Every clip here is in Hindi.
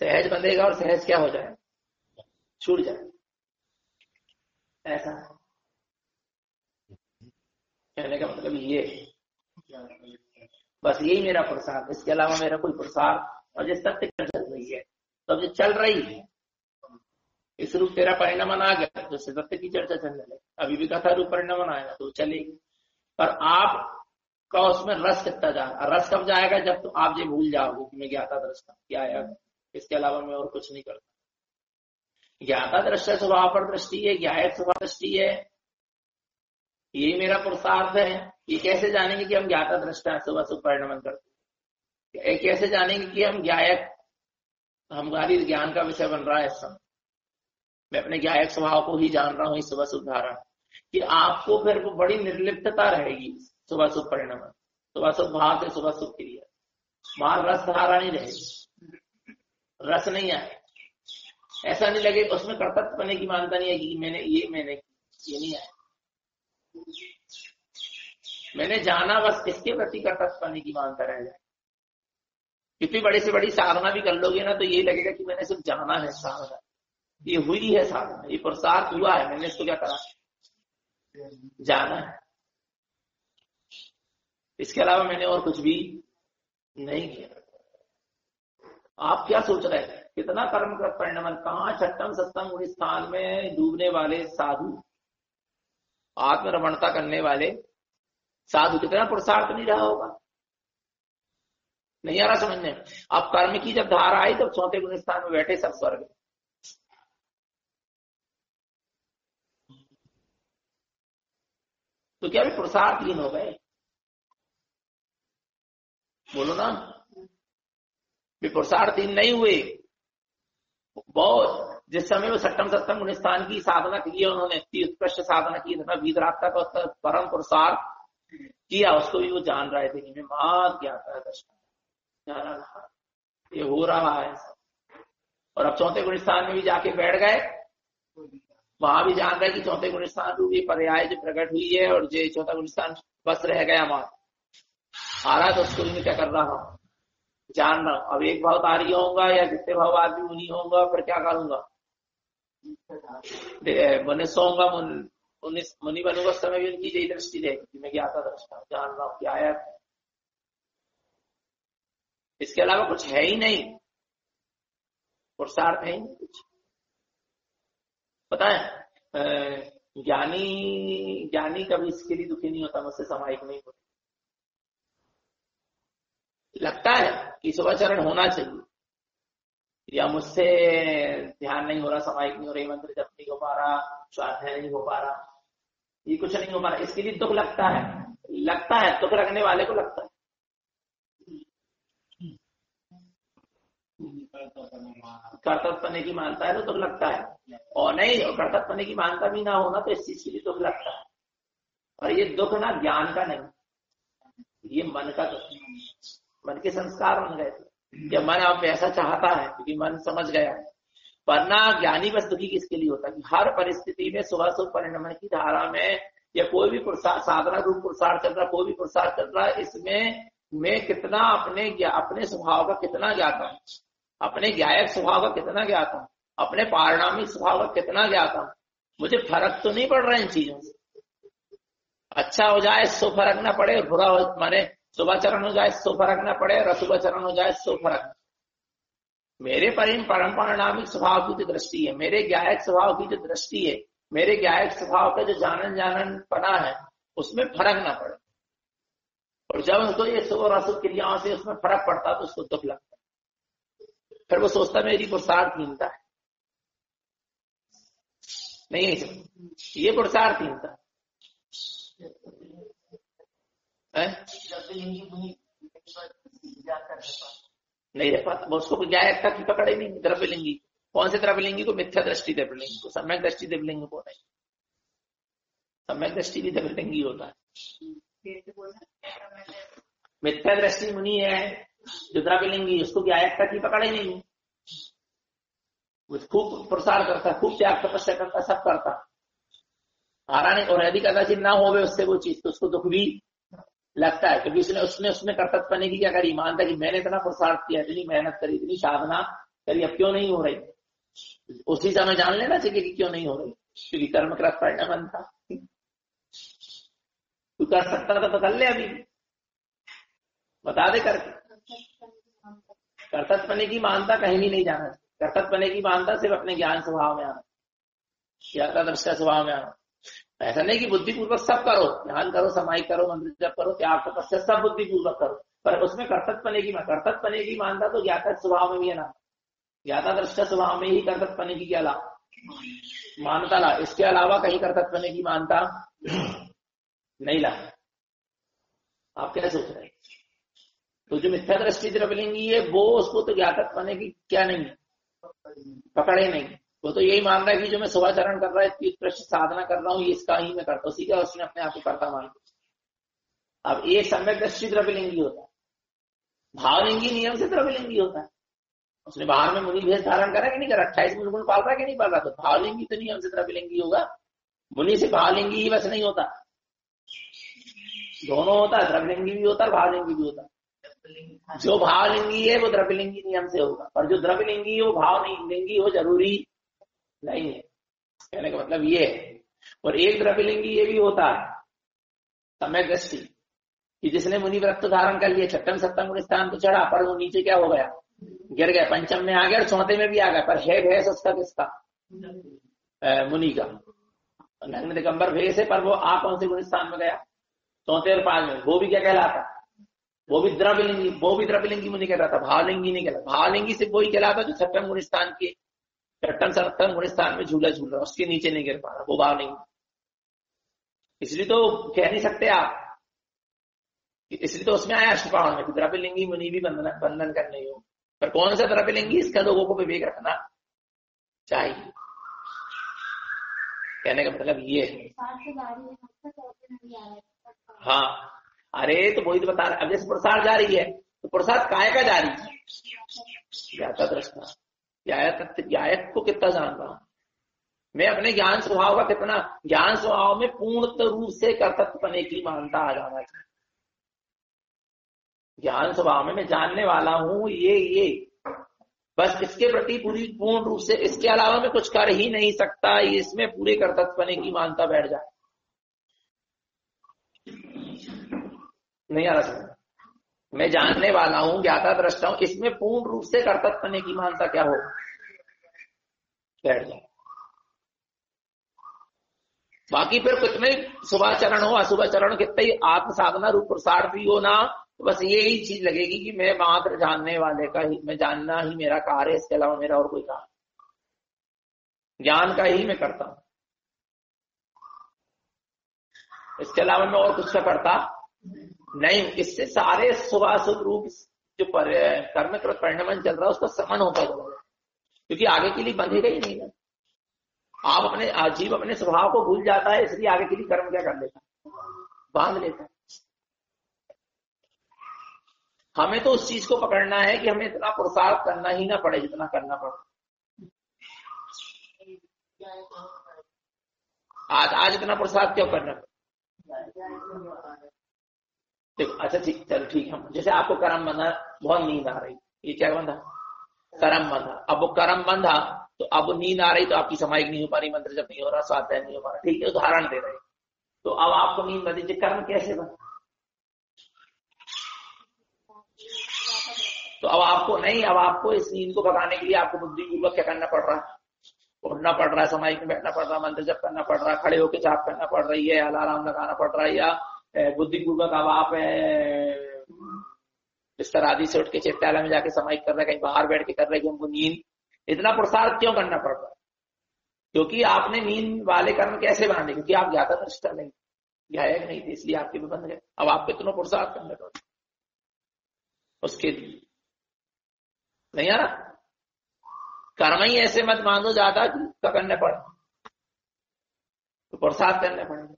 सहज बंधेगा और सहज क्या हो जाए, छूट जाए। ऐसा कहने का मतलब ये, बस यही मेरा पुरुषार्थ, इसके अलावा मेरा कोई पुरुषार्थ। और जिस तथ्य चल रही है, तो अब जो चल रही है इस रूप तेरा परिणमन आ गया तो सत्य की चर्चा चलने लगी। अभी भी कथा रूप परिणमन आएगा तो चलेगी, पर आपका उसमें रस कितना जा रहा। रस कब जाएगा, जब तो आप ये भूल जाओगे कि मैं ज्ञाता दृष्टा क्या है, इसके अलावा मैं और कुछ नहीं करता। ज्ञाता दृष्टा स्वभाव पर दृष्टि है, ज्ञायक स्वभाव दृष्टि है, यही मेरा पुरुषार्थ है। ये कैसे जानेंगे कि हम ज्ञाता दृष्टा सुबह सुबह परिणमन करते हैं, कैसे जानेंगे कि हम ज्ञायक, हमारी ज्ञान का विषय बन रहा है इस समय, मैं अपने ज्ञायक स्वभाव को ही जान रहा हूं इस सुबह शुभ धारा, कि आपको फिर वो बड़ी निर्लिप्तता रहेगी सुबह शुभ परिणाम, सुबह शुभ भाव से सुबह शुभ क्रिया, वहां रस धारा नहीं रहेगी, रस नहीं आए, ऐसा नहीं लगे उसमें कर्तव्य बनने की मानता नहीं है कि मैंने ये नहीं आया, मैंने जाना, बस इसके प्रति कर्तव्य बनने की मानता रह जाए। कितनी बड़ी से बड़ी साधना भी कर लोगे ना तो ये लगेगा कि मैंने सिर्फ जाना है, साधना ये हुई है, साधना ये पुरुषार्थ हुआ है, मैंने इसको क्या करा, जाना है, इसके अलावा मैंने और कुछ भी नहीं किया। आप क्या सोच रहे हैं, कितना कर्म का परिणाम, कहां छठम सप्तम गुण स्थान में डूबने वाले साधु, आत्मरमणता करने वाले साधु, कितना पुरुषार्थ नहीं रहा होगा, नहीं आ रहा समझने। अब कर्म की जब धारा आई तब चौथे गुण स्थान में बैठे सब स्वर्ग, तो क्या भी पुरुषार्थहीन हो गए, बोलो ना, भी पुरुषार्थहीन नहीं हुए। बहुत जिस समय वो सप्तम सप्तम गुण स्थान की साधना की उन्होंने, इतनी उत्कृष्ट साधना की, इतना वीतरागता का उसका परम पुरुषार्थ किया, उसको भी वो जान रहे थे कि मैं मात ज्ञाता है दर्शन, ये हो रहा है। और अब चौथे गुण स्थान में भी जाके बैठ गए, वहां भी जान रहे कि चौथे गुण स्थान रूपी पर्याय जो प्रकट हुई है और जो चौथा गुण स्थान बस रह गया वहां आ रहा, तो उसको भी मैं क्या कर रहा हूं, जान रहा हूं। अब एक भाव तारी होगा या जितने भाव आदमी उन्हीं होगा, फिर क्या करूंगा, मनुष्य होगा, मुनि बनूंगा, उस समय भी उनकी यही दृष्टि रहेगी, मैं ज्ञाता दृष्टा जान रहा हूं क्या आया, इसके अलावा कुछ है ही नहीं, पुरुषार्थ है ही नहीं कुछ। पता है ज्ञानी कभी इसके लिए दुखी नहीं होता, मुझसे सामायिक नहीं होता, लगता है कि शुभाचरण होना चाहिए, या मुझसे ध्यान नहीं हो रहा, सामायिक नहीं हो रही, मंत्र जप नहीं हो पा रहा, स्वाध्याय नहीं हो पा रहा, ये कुछ नहीं हो पा रहा, इसके लिए दुख लगता है, दुख रखने वाले को लगता है। कर्तव्य की मानता है तो दुख लगता है, और नहीं कर्तव्य की मानता भी ना होना तो इस चीज के लिए दुख लगता है। और ये दुख ना ज्ञान का नहीं, ये मन का दुख, मन के संस्कार बन गए थे, जब मन अब ऐसा चाहता है क्योंकि मन समझ गया है। वरना ज्ञानी बस दुखी किसके लिए होता है कि हर परिस्थिति में सुबह शुभ परिणमन की धारा में या कोई भी साधना रूप पुरुषार्थ चल रहा, कोई भी पुरुषार्थ चल रहा है, इसमें मैं कितना अपने स्वभाव का कितना ज्ञाता हूं, अपने ज्ञायक स्वभाव का कितना ज्ञाता हूं, अपने पारिणामिक स्वभाव का कितना ज्ञाता हूं, मुझे फर्क तो नहीं पड़ रहा इन चीजों से। अच्छा हो जाए सो फर्क ना पड़े, बुरा हो माने शुभाचरण हो जाए सो फर्क ना पड़े, और अशुभाचरण हो जाए सो फर्क। मेरे परम पारिणामिक स्वभाव की जो दृष्टि है, मेरे ज्ञायक स्वभाव की जो दृष्टि है, मेरे ज्ञायक स्वभाव का जो जानन पना है, उसमें फर्क ना पड़े। और जब उसको ये शुभ और अशुभ क्रियाओं से उसमें फर्क पड़ता तो उसको दुख लगता है, फिर वो सोचता मेरी पुरुषार्थहीनता है, नहीं ये पुरुषार्थहीनता है, नहीं रह पाता उसको ज्ञायकता की पकड़े नहीं। द्रव्यलिंगी कौन से द्रव्यलिंगी को, मिथ्या दृष्टि द्रव्यलिंगी को, सम्यक दृष्टि द्रव्यलिंग को नहीं, सम्यक दृष्टि भी द्रव्यलिंगी होता है। मिथ्या दृष्टि मुनि है जो द्रव्यलिंगी, उसको ज्ञायकता की पकड़े नहीं, वो खूब प्रसार करता, खूब त्याग तपस्या करता, सब करता, हारा नहीं। और यदि कदाचित ना हो उससे वो चीज तो उसको दुख भी लगता है, क्योंकि उसने कर्तव्य करने की क्या करी, मानता कि मैंने इतना पुरुषार्थ किया, इतनी मेहनत करी, इतनी साधना करिए अब क्यों नहीं हो रही, उसी समय जान लेना चाहिए कि क्यों नहीं हो रही, क्योंकि कर्म कृत परिणमन था। तू कर सकता था तो कर ले, अभी बता दे करके। कर्तव्य पने की मानता कहीं भी नहीं जाना चाहिए। कर्तव्य पने की मानता सिर्फ अपने ज्ञान स्वभाव में आना, ज्ञाता दृष्टा स्वभाव में आना। ऐसा नहीं कि बुद्धिपूर्वक सब करो, ध्यान करो, समाहित करो, मंत्र जप करो, त्याग तपस्या सब बुद्धिपूर्वक करो, पर उसमें कर्तव्य पने की मानता तो ज्ञाता स्वभाव में भी है ना, ज्ञाता दृष्टा स्वभाव में ही कर्तव्य पने की क्या ला मानता ला, इसके अलावा कहीं कर्तव्य पने की मानता नहीं ला। आप क्या सोच रहे हैं? तो जो मिथ्या दृष्टि द्रव्यलिंगी है वो उसको तो ज्ञातक पने की क्या नहीं है, पकड़े नहीं। वो तो यही मान रहा है कि जो मैं सुभाचरण कर रहा है, कृष्ण साधना कर रहा हूँ, ये इसका ही मैं करता हूँ, सीधा उसने अपने आप को करता मान। अब एक सम्यक दृष्टि द्रव्यलिंगी होता है, भावलिंगी नियम से द्रव्यलिंगी होता है। उसने बाहर में मुनि भेष धारण करा कि नहीं करा, 28 गुण पाल रहा कि नहीं पाल रहा, तो भावलिंगी तो नियम से द्रव्यलिंगी होगा। मुनि से भावलिंगी ही बस नहीं होता, दोनों होता है, द्रव्यलिंगी भी होता है, भावलिंगी भी होता है। जो भावलिंगी है वो द्रव्यलिंगी नियम से होगा, और जो द्रव्यलिंगी है वो भावलिंगी हो जरूरी नहीं है। कहने का मतलब ये है। और एक द्रव्यलिंगी ये भी होता है सम्यक दृष्टि, कि जिसने मुनि व्रत धारण कर लिया, छठम सप्तम गुण स्थान तो चढ़ा, पर वो नीचे क्या हो गया, गिर गया, पंचम में आ गया और चौथे में भी आ गया, पर है भेष उसका किसका, मुनि का। नग्न दिगंबर भेष है, पर वो आ कौन से गुण स्थान में गया, चौथे और 5 में, वो भी क्या कहलाता, वो भी द्रव्यलिंगी मुनि कहलाता, भावलिंगी नहीं कहलाता। भावलिंगी से वही कहलाता जो छठम गुण स्थान के, छठम सप्तम गुण स्थान में झूला झूल रहा, उसके नीचे नहीं गिर पा रहा, वो भावलिंगी। इसलिए तो कह नहीं सकते आप, इसलिए तो उसमें आया अष्टपावण में कि द्रव्यलिंगी मुनि भी बंधन करने हो, पर कौन सा द्रव्यलिंगी, इसका लोगों को विवेक रखना चाहिए। कहने का मतलब ये है। हाँ, अरे तो वही तो बता रहे, अब जैसे प्रसाद जारी है तो प्रसाद काय का जारी है, ज्ञाता दृष्टा। ज्ञायक को कितना जान रहा हूं मैं, अपने ज्ञान स्वभाव का कितना, ज्ञान स्वभाव में पूर्णत रूप से कर्तव्य पने की मानता आ जाना चाहिए। ज्ञान स्वभाव में मैं जानने वाला हूं ये बस, इसके प्रति पूर्ण रूप से, इसके अलावा मैं कुछ कर ही नहीं सकता, इसमें पूरे कर्तव्य पने की मानता बैठ जाए। नहीं आ रहा समझ, मैं जानने वाला हूं, ज्ञाता दृष्टा हूं, इसमें पूर्ण रूप से कर्तव्य पने की मानता क्या हो, बैठ जाए। बाकी फिर कितने शुभाचरण हो अशुभाचरण, कितने ही आत्म साधना रूप प्रसार भी हो ना, तो बस यही चीज लगेगी कि मैं मात्र जानने वाले का ही, मैं जानना ही मेरा कार्य है, इसके अलावा मेरा और कोई काम, ज्ञान का ही मैं करता हूं, इसके अलावा मैं और कुछ का करता नहीं। इससे सारे शुभाशुभ रूप जो कर्मकृत परिणमन चल रहा है उसका समन होता है, क्योंकि आगे के लिए बंधेगा ही नहीं ना। आप अपने जीव अपने स्वभाव को भूल जाता है, इसलिए आगे के लिए कर्म क्या कर लेता है, बांध लेता है। हमें तो उस चीज को पकड़ना है कि हमें इतना पुरुषार्थ करना ही ना पड़े जितना करना पड़े। आज इतना पुरुषार्थ क्यों करना पड़े, देखो अच्छा ठीक, चल ठीक है, जैसे आपको कर्म बंधा, बहुत नींद आ रही, ये क्या बंधा, कर्म बंधा। अब वो कर्म बंधा तो अब नींद आ रही, तो आपकी समाहिक नहीं हो पा रही, मंत्र जप नहीं हो रहा, स्वाध्याय नहीं हो पा रहा, ठीक है, उदाहरण दे रहे। तो अब आपको नींद बंधी, कर्म कैसे बंधा, तो अब आपको नहीं, अब आपको इस नींद को भगाने के लिए आपको बुद्धिपूर्वक क्या करना पड़ रहा है, उठना पड़ रहा है, समाहिक में बैठना पड़ रहा है, मंत्र जप करना पड़ रहा है, खड़े होकर जाप करना पड़ रही है, अलार्म लगाना पड़ रहा है, या बुद्धिपूर्वक अब आप बिस्तर आदि से उठ के चित्तालय में जाके समाहिक कर रहे हैं, कहीं बाहर बैठ के कर रहे हैं, हमको नींद, इतना पुरुषार्थ क्यों करना पड़ रहा है, क्योंकि आपने नींद वाले कर्म कैसे बांधे, क्योंकि आप ज्ञाता दृष्टा नहीं, ज्ञायक नहीं थे, इसलिए आपके भी बंध गए। अब आपको इतना पुरुषार्थ करना पड़ रहा उसके लिए नहीं आ रहा। कर्म ही ऐसे मत मानो ज्यादा कि करने पड़े, तो पुरुषार्थ करने पड़ेगा।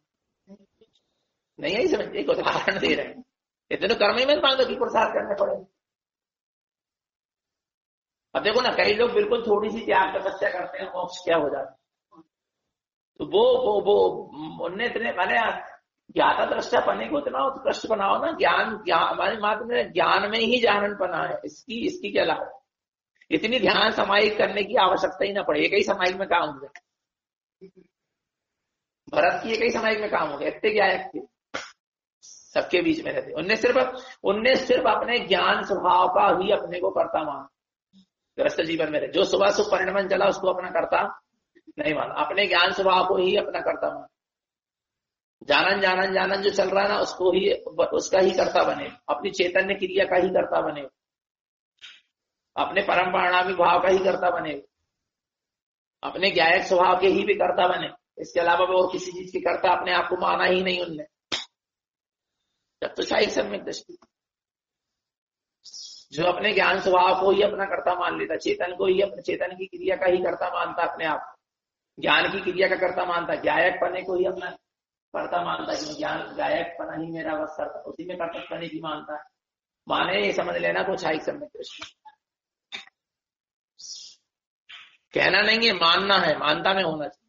नहीं है समझ, एक उदाहरण दे रहे हैं, इतने कर्म ही मत मानो कि पुरुषार्थ करने पड़े। अब देखो ना, कई लोग बिल्कुल थोड़ी सी त्याग तपस्या करते हैं, मोक्ष क्या हो जाता है, तो वो उनने इतने मैंने ज्ञाता दृष्टा पने को इतना उत्कृष्ट बनाओ ना, ज्ञान हमारे मात्र में ज्ञान में ही जानन पना है, इसकी क्या लाभ, इतनी ध्यान समाहित करने की आवश्यकता ही ना पड़े, एक ही समाहित में काम हो गया। भरत की एक ही समाहित में काम हो गया, इतने गायक थे, सबके बीच में रहते। उनने सिर्फ अपने ज्ञान स्वभाव का ही अपने को करता माना, गृहस्थ जीवन में रहे। जो सुबह शुभ परिणमन चला उसको अपना करता नहीं माना, अपने ज्ञान स्वभाव को ही अपना करता माना। जानन जानन जानन जो चल रहा है ना, उसको ही, उसका ही करता बने, अपनी चैतन्य क्रिया का ही करता बने, अपने परम परिणामी भाव का ही करता बने, अपने ज्ञायक स्वभाव के ही भी करता बने। इसके अलावा वो और किसी चीज की करता अपने आप को माना ही नहीं उनने। जब तो शाही सम्यक दृष्टि, जो अपने ज्ञान स्वभाव को ही अपना करता मान लेता, चेतन को ही अपने चेतन की क्रिया का ही करता मानता, अपने आप ज्ञान की क्रिया का करता मानता, गायक पने को ही अपना करता मानता कि ज्ञान गायक पना ही मेरा बस करता, उसी में कर्तव्य पने की मानता है। माने ये समझ लेना कुछ शाही सम्यक दृष्टि। कहना नहीं है, मानना है, मानता में होना चाहिए।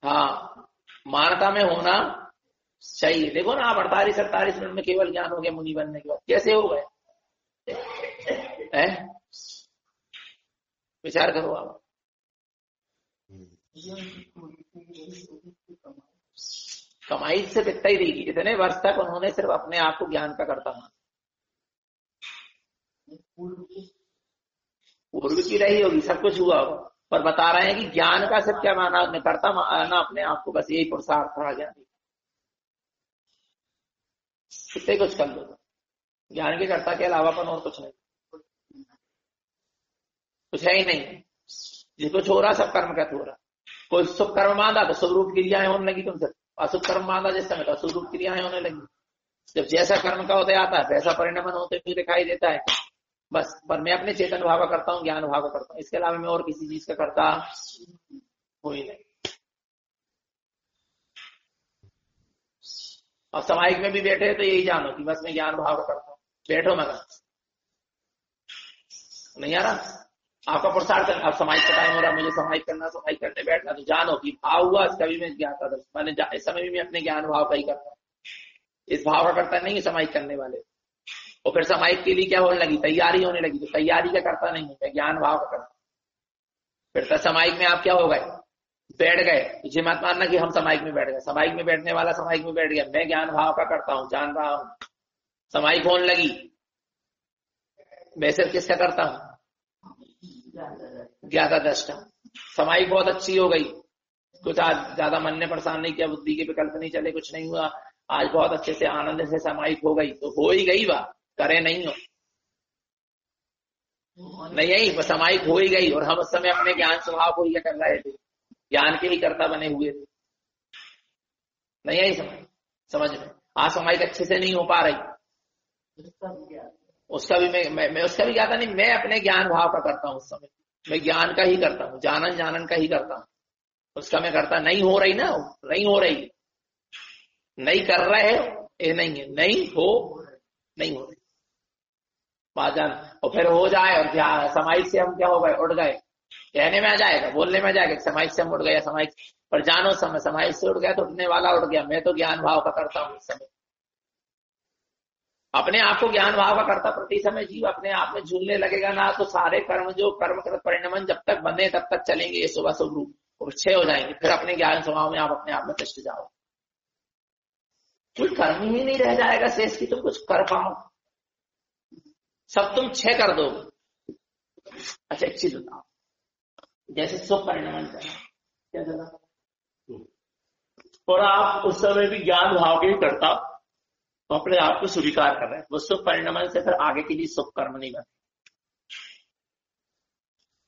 हाँ, मानता में होना चाहिए। देखो ना, आप 48-47 मिनट में केवल ज्ञान हो गया मुनि बनने के बाद, कैसे हो गए? विचार करो आप। कमाई से कितना ही देगी, इतने वर्ष तक उन्होंने सिर्फ अपने आप को ज्ञान का करता माना। पूर्व की रही होगी, सब कुछ हुआ होगा, पर बता रहे हैं कि ज्ञान का सिर्फ क्या माना, करता माना अपने आप को, बस यही पुरुषार्थ था ज्ञान। कितने कुछ कर लो, ज्ञान के कर्ता के अलावापन और कुछ नहीं, कुछ है ही नहीं। जिसको हो रहा सब कर्म का हो रहा। कोई शुभ कर्म मांगा तो शुभ रूप क्रियाएं होने लगी तुमसे, अशुभ कर्म मांगा जिस समय तो अशुभ रूप क्रियाएं होने लगी। जब जैसा कर्म का होते आता है वैसा परिणमन होते हुए दिखाई देता है बस। पर मैं अपने चेतन भाव का करता हूँ, ज्ञान भाव का करता हूँ, इसके अलावा मैं और किसी चीज का करता हो ही नहीं। और समाहिक में भी बैठे तो यही जानो कि बस मैं ज्ञान भाव का करता हूँ। बैठो मगर नहीं आ रहा आपका पुरुषार्थ, अब समाहिक का टाइम हो रहा, मुझे समाहिक करना, समाहिक करने बैठना, तो जानो कि भाव हुआ कभी मैं ज्ञान था, मैंने इस समय भी मैं अपने ज्ञान भाव का ही करता हूँ, इस भाव का करता नहीं है समाहिक करने वाले। और फिर समाहिक के लिए क्या होने लगी, तैयारी होने लगी, तो तैयारी का करता नहीं है, मैं ज्ञान भाव का करता। फिर तो समाहिक में आप क्या हो गए, बैठ गए। ये मत मानना कि हम समाहिक में बैठ गए, समाहिक में बैठने वाला समाहिक में बैठ गया, मैं ज्ञान भाव का करता हूँ, जान रहा हूं। समाहिक होने लगी, मैं सिर्फ किसका करता हूं, ज्ञाता दृष्टा। समाहिक बहुत अच्छी हो गई, कुछ आज ज्यादा मन ने परेशान नहीं किया, बुद्धि के विकल्प नहीं चले, कुछ नहीं हुआ, आज बहुत अच्छे से आनंद से समाहिक हो गई, तो हो ही गई, बात करे नहीं हो नहीं, समाहिक हो ही गई। और हम उस समय अपने ज्ञान स्वभाव को ही कर रहे थे, ज्ञान के ही कर्ता बने हुए थे, नहीं आई समझ में। आज समाहिक अच्छे से नहीं हो पा रही, उसका भी मैं उसका भी ज्ञाता नहीं, मैं अपने ज्ञान भाव का करता हूँ। उस समय मैं ज्ञान का ही करता हूँ, जानन जानन का ही करता हूँ, उसका मैं करता नहीं हो रही ना, नहीं हो रही, नहीं कर रहे हो, ये नहीं है, नहीं हो रही बात जान। और फिर हो जाए और समाहिक से हम क्या हो गए, उड़ गए, कहने में आ जाएगा, बोलने में आ जाएगा समाहिक से हम उड़ गया, समाहिक पर जानो समय समाहिक से उड़ गया तो उड़ने वाला उड़ गया, मैं तो ज्ञान भाव का करता हूँ। इस समय अपने आप को ज्ञान भाव का करता प्रति समय जीव अपने आप में झूलने लगेगा ना, तो सारे कर्म जो कर्म कृत परिणमन जब तक बने तब तक चलेंगे, ये शुभ शुभ रूप और क्षय हो जाएंगे। फिर अपने ज्ञान स्वभाव में आप अपने आप में तिष्ठ जाओ, कुछ कर्म ही नहीं रह जाएगा शेष की तुम कुछ कर पाओ, सब तुम क्षय कर दो। अच्छा एक चीज बताओ, जैसे शुभ परिणमन चला, क्या चला, और आप उस समय भी ज्ञान भाव के ही करता, तो अपने आप को स्वीकार कर रहे हैं, वो शुभ परिणमन से फिर आगे के लिए शुभ कर्म नहीं बने।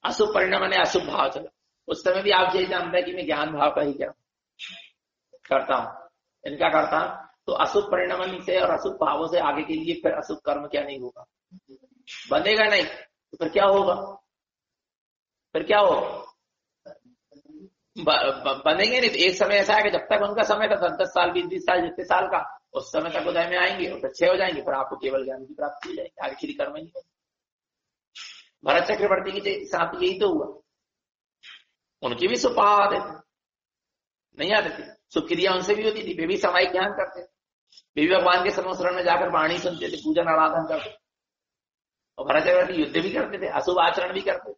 अशुभ परिणमन है, अशुभ भाव चला, उस समय भी आप यही जानते हैं कि मैं ज्ञान भाव का ही क्या करता हूं, इनका करता हूं, तो अशुभ परिणमन से और अशुभ भावों से आगे के लिए फिर अशुभ कर्म क्या नहीं होगा, बनेगा नहीं, तो फिर क्या होगा, बनेंगे नहीं। तो एक समय ऐसा है कि जब तक उनका समय था 10 साल 20 साल जितने साल का, उस समय तक उदय में आएंगे और अच्छे हो जाएंगे, फिर आपको केवल ज्ञान की प्राप्ति हो जाएगी, आगे के कर्म नहीं होगा। भरत चक्रवर्ती के साथ यही तो हुआ, उनकी भी सुपाव आते थे, नहीं आते थे, सुक्रिया उनसे भी होती थी, वे भी समाहिक ज्ञान करते, वे भी भगवान के समोसरण में जाकर वाणी सुनते थे, पूजन आराधन करते, और भरत चक्रवर्ती युद्ध भी करते थे, अशुभ आचरण भी करते थे,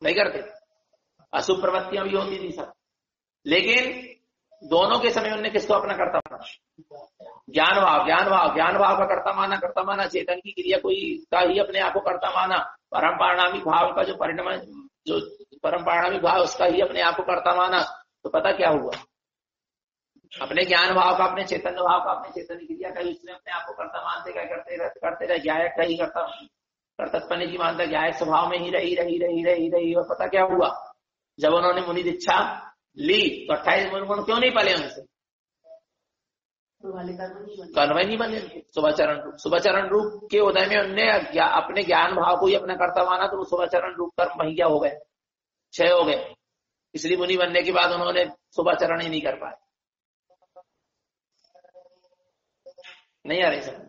नहीं करते, अशुभ प्रवृत्तियां भी होती थी सब, लेकिन दोनों के समय उन्होंने किसको अपना करता माना? ज्ञान भाव, ज्ञान भाव, ज्ञान भाव का करता माना, चेतन की क्रिया कोई का ही अपने आप को करता माना, परम परिणामी भाव का जो परिणाम, जो परम परिणामी भाव उसका ही अपने आप को करता माना। तो पता क्या हुआ, अपने ज्ञान भाव का, अपने चैतन्य भाव का, अपने चेतन क्रिया का ही उसने अपने आप को करता मानते क्या करते रहे, ज्ञायक का ही करता, कर्तव्य की मानता, ज्ञायक स्वभाव में ही रही। और पता क्या हुआ, जब उन्होंने मुनि दीक्षा ली तो 28 गुण क्यों नहीं पाले उनसे? कर्मय नहीं बने सुभाचरण रूप के उदय में उनने अपने ज्ञान भाव को ही अपना कर्ता माना, तो वो सुभाचरण रूप कर्म वही क्या हो गए, क्षय हो गए। इसलिए मुनि बनने के बाद उन्होंने सुभाचरण ही नहीं कर पाए। नहीं आ रही समझ।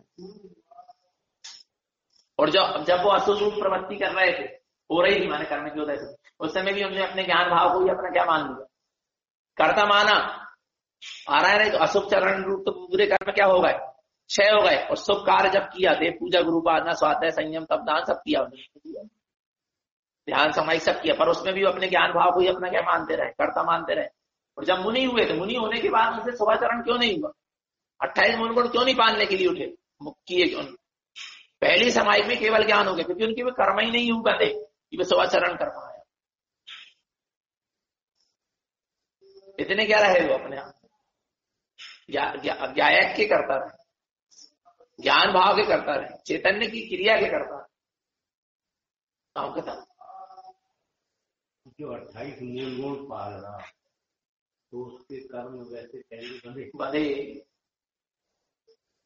और जब वो अशुभ रूप प्रवृत्ति कर रहे थे, हो रही थी माने कर्म की उदय से, उस समय भी उन्होंने अपने ज्ञान भाव को ही अपना क्या मान लिया, कर्ता माना। आ रहा है नहीं तो अशुभ चरण रूप तो पूरे कर्म क्या हो गए, क्षय हो गए। और शुभ कार्य जब किया, देव पूजा, गुरु उपासना, स्वाध्याय, संयम, तप, दान सब किया, ध्यान समाधि सब किया, पर उसमें भी अपने ज्ञान भाव को ही अपना क्या मानते रहे, कर्ता मानते रहे। और जब मुनि हुए तो मुनि होने के बाद उनसे शुभाचरण क्यों नहीं हुआ, 28 मूल गुण क्यों नहीं पालने के लिए उठे, किए क्यों? पहली समाधि में केवल ज्ञान हो गया, क्योंकि उनके वे कर्म ही नहीं हुआ थे कि वे शुभाचरण कर पाए। इतने क्या रहे वो अपने आप ज्ञायक के करता रहे, ज्ञान भाव के करता रहे, चैतन्य की क्रिया के करता रहे। काम खत्म। जो 28 मूल गुण पाल रहा तो उसके कर्म वैसे पहले बने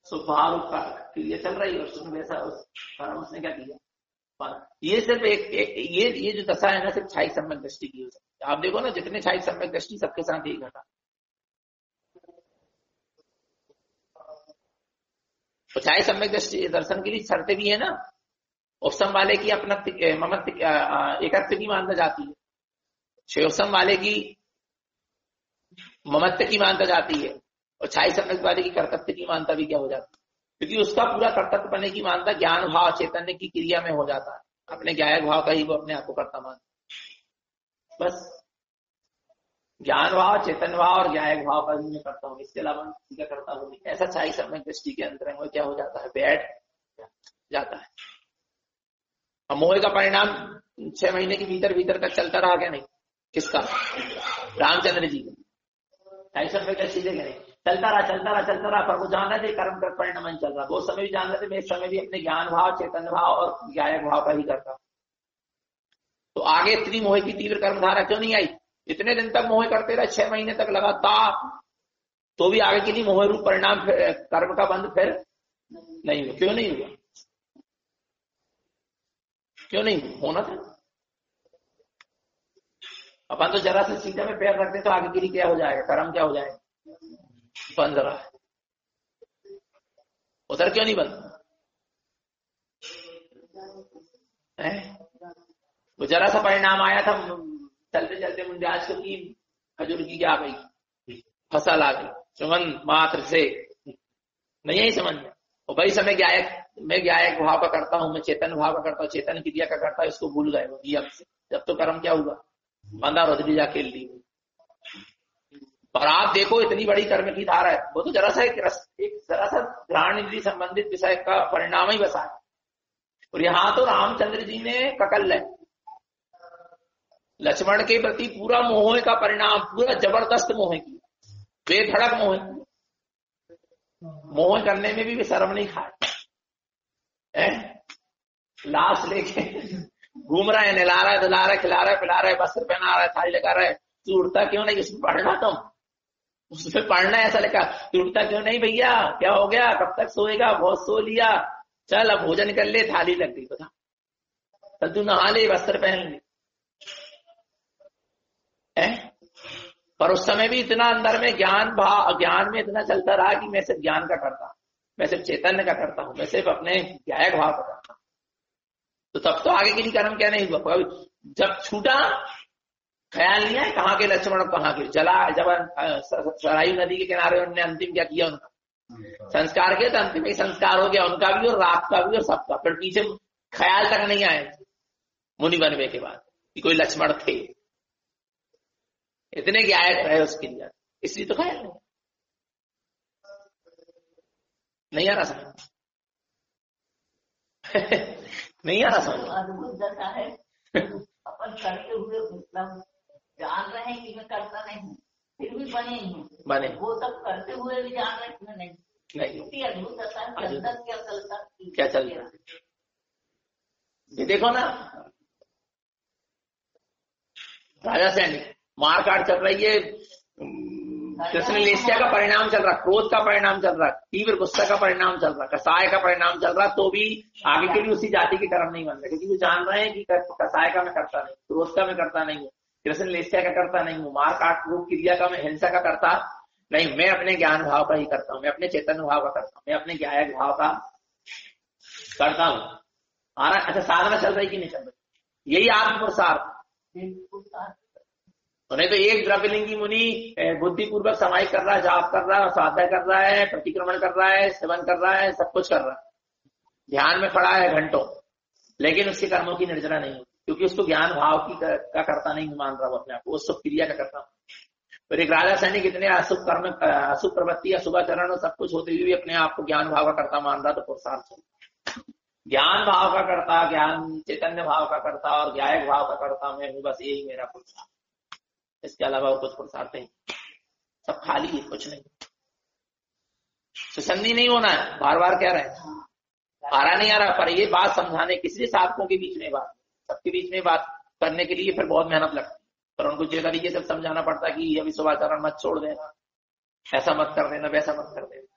स्वभाव का क्रिया चल रही है, उसमें वैसा उस कर्म उसने क्या किया। ये सिर्फ ये जो दशा है ना, सिर्फ छाई सम्यक दृष्टि की हो सकती है। आप देखो ना, जितने छाई सम्यक दृष्टि सबके साथ एक घटा। तो छाई सम्यक दृष्टि दर्शन के लिए शर्तें भी है ना। उपसम वाले की अपना ममत्व एकत्व की मानता जाती है, क्षयोपम वाले की ममत्व की मानता जाती है, और छाई सम्यक वाले की कर्तव्य की मानता भी क्या हो जाती है, क्योंकि उसका पूरा कर्तव्य बनने की मानता ज्ञान भाव चैतन्य की क्रिया में हो जाता है। अपने ज्ञायक भाव का ही वो अपने आप को करता मानता। बस ज्ञान भाव, चैतन्य भाव और ज्ञायक भाव का ही मैं करता हूँ, इसके अलावा क्या करता हूँ। ऐसा छाई सम्यक दृष्टि के अंदर में क्या हो जाता है, बैठ जाता है। अब मोह का परिणाम 6 महीने के भीतर तक चलता रहा क्या नहीं, किसका, रामचंद्र जी का। छाई सम्यक दृष्टि देखे नहीं, चलता रहा, पर वो जान रहे थे कर्म का परिणाम चल रहा, वो समय भी जान रहे थे मैं इस समय भी अपने ज्ञान भाव, चैतन्य भाव और ज्ञायक भाव का ही करता। तो आगे इतनी मोह की तीव्र कर्मधारा क्यों नहीं आई? इतने दिन तक मोह करते रहे, 6 महीने तक लगातार, तो भी आगे के लिए मोह रूप परिणाम कर्म का बंद फिर नहीं हुआ। क्यों नहीं हुआ? क्यों नहीं होना था? अपन तो जरा से सीधे में पैर रखते तो आगे के लिए क्या हो जाएगा, कर्म क्या हो जाएगा, बंद रहा है। उधर क्यों नहीं बंद है? वो जरा सा परिणाम आया था, चलते मुंजाज को की खजूर की क्या गई, फसल आ गई, सुगंध मात्र से नहीं है समझ में। और भाई समय मैं ज्ञायक भाव का करता हूं, मैं चेतन भाव का करता हूँ, चेतन क्रिया का करता है, इसको भूल गए जब तो कर्म क्या हुआ, बंदा रोदरी जाके ली। और आप देखो इतनी बड़ी कर्म की धारा है, वो तो जरा सा घ्राण इंद्रिय संबंधित विषय का परिणाम ही बसा है। और यहाँ तो रामचंद्र जी ने ककल है, लक्ष्मण के प्रति पूरा मोह का परिणाम, पूरा जबरदस्त मोह की, बेधड़क मोह करने में भी शर्म नहीं खाए। लाश लेके घूम रहा है, नहला रहा है, धुला रहा है, खिला रहा है, पिला रहा है, वस्त्र पहना रहा है, थाली लगा रहा है, तू उड़ता क्यों नहीं, उसमें पढ़ना तुम, उसमें पढ़ना ऐसा लिखा, तू उड़ता क्यों नहीं भैया, क्या हो गया, कब तक सोएगा, बहुत सो लिया, चल अब भोजन कर ले, थाली लग गई, बता चल तू नहा ले, वस्त्र पहन ले। पर उस समय भी इतना अंदर में ज्ञान में इतना चलता रहा कि मैं सिर्फ ज्ञान का करता हूं, मैं सिर्फ चैतन्य का करता हूं, मैं सिर्फ अपने ज्ञायक भाव का करता हूं। तो तब तो आगे के लिए कर्म क्या नहीं हुआ। जब छूटा ख्याल नहीं है कहाँ के लक्ष्मण और कहाँ के जला, जब सरायू नदी के किनारे उन्होंने अंतिम क्या किया, उनका संस्कार किया, तो अंतिम ही संस्कार हो गया उनका भी और रात का भी और सबका। फिर पीछे ख्याल तक नहीं आए मुनि बनने के बाद कि कोई लक्ष्मण थे, इतने ज्ञायक रहे उसके लिए, इसलिए तो ख्याल नहीं आ रहा समझ। नहीं आ रहा समझ। अद्भुत दशा है, अपन करते हुए मतलब जान रहे हैं कि मैं करता नहीं हूँ, फिर भी बने ही बने, वो सब करते हुए भी जान रहे हैं नहीं। इतनी अद्भुत दशा है, अंदर क्या चलता क्या चलता है ये देखो ना। राजा सैनिक मारकाट चल रही है, कृष्णलेस्या का परिणाम चल रहा, क्रोध का परिणाम चल रहा, तीव्र गुस्सा का परिणाम चल रहा, कसाय का परिणाम चल रहा, तो भी आगे के लिए उसी जाति के कर्म नहीं बन रहे, क्योंकि वो जान रहे हैं कि कसाय का मैं करता नहीं, क्रोध का मैं करता नहीं हूँ, कृष्णलेस्या का करता नहीं हूँ, मारकाट रूप क्रिया का मैं हिंसा का करता नहीं, मैं अपने ज्ञान भाव का ही करता हूँ, मैं अपने चैतन्य भाव का करता हूँ, मैं अपने ज्ञायक भाव का करता हूँ। अच्छा साधना चल रही कि नहीं चल रही, यही आत्म पुरुषार्थ। नहीं तो एक द्रव्यलिंगी मुनि बुद्धिपूर्वक समाहित कर रहा है, जाप कर रहा है, स्वाध्याय कर रहा है, प्रतिक्रमण कर रहा है, सेवन कर रहा है, सब कुछ कर रहा है, ध्यान में खड़ा है घंटों, लेकिन उसके कर्मों की निर्जरा नहीं, क्योंकि उसको ज्ञान भाव की का करता नहीं मान रहा वो अपने आप को, वो सब क्रिया का करता। और एक राजा सैनिक इतने अशुभ कर्म, अशुभ प्रवृत्ति, अशुभाचरण और सब कुछ होते हुए भी अपने आप को ज्ञान भाव का करता मान रहा, तो पुरुषार्थ ज्ञान भाव का करता, ज्ञान चैतन्य भाव का करता और ज्ञायक भाव का करता मैं हूँ, बस यही मेरा पुरुषार्थ, इसके अलावा और कुछ पुरुषार्थ नहीं, सब खाली है, कुछ नहीं। सुसंधि नहीं होना है, बार बार कह रहे हैं, आ रहा नहीं आ रहा, पर ये बात समझाने किसी साधकों के बीच में बात, सबके बीच में बात करने के लिए फिर बहुत मेहनत लगती है, पर उनको जिस तरीके से समझाना पड़ता है कि अभी शुभाचरण मत छोड़ देना, ऐसा मत कर देना, वैसा मत कर देना,